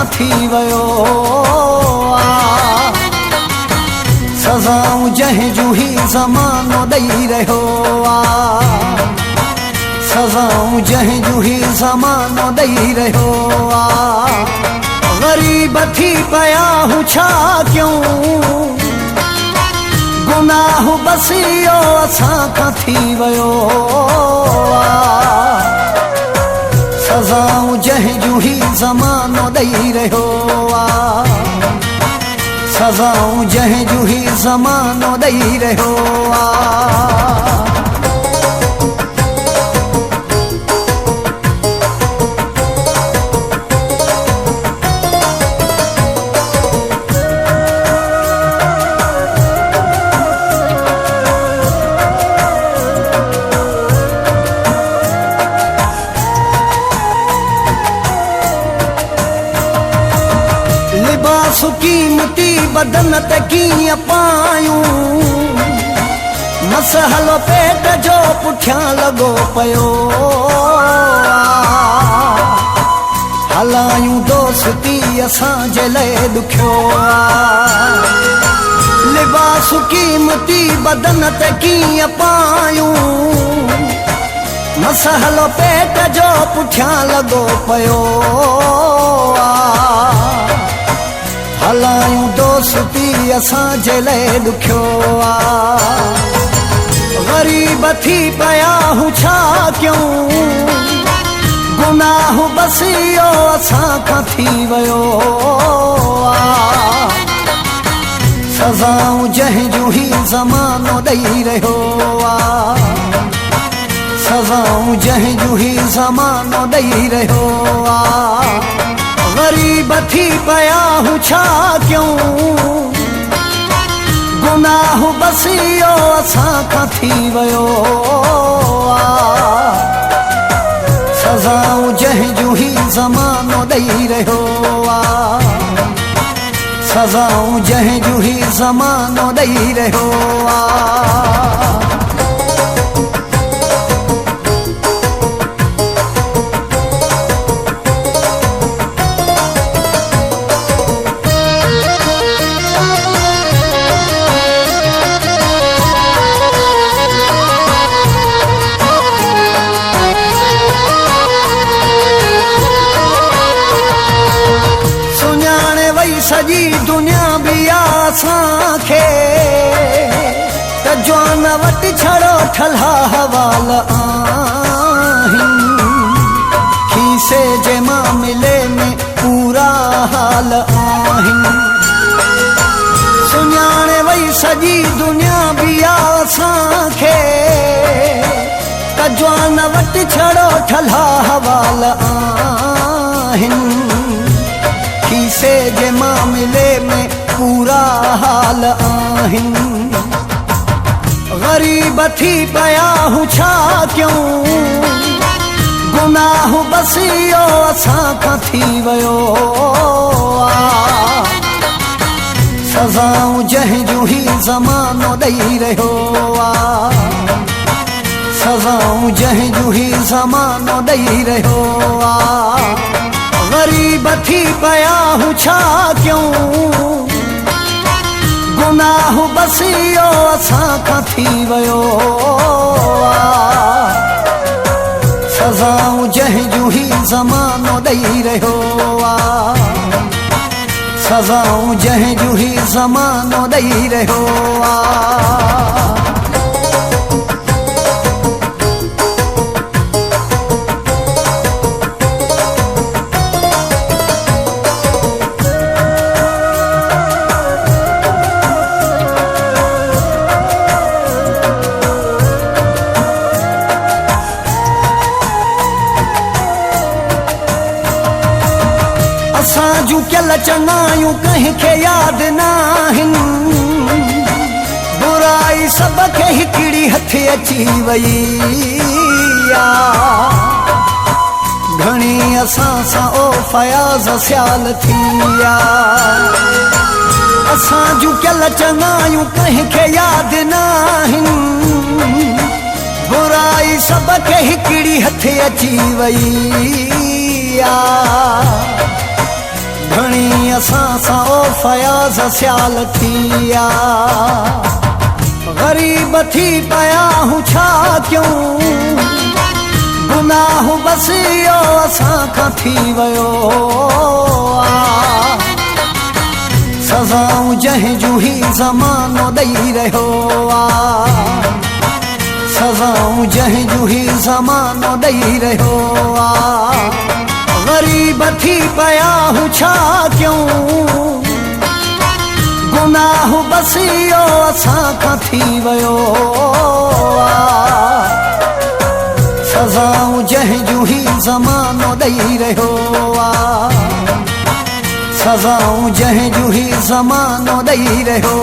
खां थी वियो आहे। सज़ाऊं जंहिंजूं ही ज़मानो ॾेई रहियो आहे। सज़ाऊं जंहिंजूं ही ज़मानो ॾेई रहियो आहे। ग़रीब थी पिया हूं छा कयूं, गुनाह बसि इहो असां खां थी वियो आहे। सज़ाऊं जंहिंजूं ही ज़मानो ॾेई रहियो आहे। सज़ाऊं जंहिंजूं ही ज़मानो ॾेई रहियो आहे। लिबास कीमती बदन ते कीअं पायूं, मसहलो पेट जो पुठियां लॻो पियो आहे। हलायूं दोस्ती असांजे लाइ ॾुखियो आहे। लिबास कीमती बदन ते कीअं पायूं, मसहलो पेट जो पुठियां लॻो पियो आहे। हलायूं दोस्ती असांजे लाइ ॾुखियो आहे। ग़रीब थी पिया हूं छा कयूं, गुनाह बसि इहो असां खां थी वियो आहे। सज़ाऊं जंहिंजूं ही ज़मानो ॾेई रहियो आहे। सज़ाऊं जंहिंजूं ही ज़मानो ॾेई रहियो आहे। ग़रीब थी पिया हूं छा कयूं, गुनाह बसि इहो असां खां थी वियो आहे। सज़ाऊं जंहिंजूं ही ज़मानो ॾेई रहियो आहे। सज़ाऊं जंहिंजूं ही ज़मानो ॾेई रहियो आहे। सॼी दुनिया भी असांखे त जवान वटि छड़ो ठल्हा हवाल आहिनि। खीसे जे मामले में पूरा हाल आहिनि। सुञाणे वई सॼी दुनिया भी असांखे त जवान वटि छड़ो ठल्हा हवाल आहिनि। खीसे जे मामले में पूरा हाल आहिनि। ग़रीब थी पिया हूं छा कयूं, गुनाह बसि इहो असां खां थी वियो आहे। सज़ाऊं जंहिंजूं ही ज़मानो ॾेई रहियो आहे। सज़ाऊं जंहिंजूं ही ज़मानो ॾेई रहियो आहे। ग़रीब थी पिया हूं छा कयूं, गुनाह बसि इहो असां खां थी वियो आहे। सज़ाऊं जंहिंजूं ही ज़मानो ॾेई रहियो आहे। सज़ाऊं जंहिंजूं ही ज़मानो ॾेई रहियो आहे। असांजूं कयल चङायूं कंहिंखे यादि नाहिनि। बुराई सभ खे हिकिड़ी हथ अची वई आहे। घणी असां सां ओ फयाज़ सियाल थी आहे। असांजूं कयल चङायूं कंहिंखे यादि नाहिनि। बुराई सभ खे हिकिड़ी हथ अची वई आहे। असां सां ओ फयाज़ सियाल थिया ग़रीब थी पिया हूं छा कयूं गुनाह बस इहो असां खां थी वियो सज़ाऊं जंहिं जूं ही ज़मानो ॾेई रहियो सज़ाऊं जंहिं जूं ही ज़मानो ॾेई रहियो ग़रीब थी पिया हूं छा कयूं गुनाह बस इहो असां खां थी वियो सज़ाऊं जंहिं जूं ही ज़मानो ॾेई रहियो सज़ाऊं जंहिं जूं ही ज़मानो ॾेई रहियो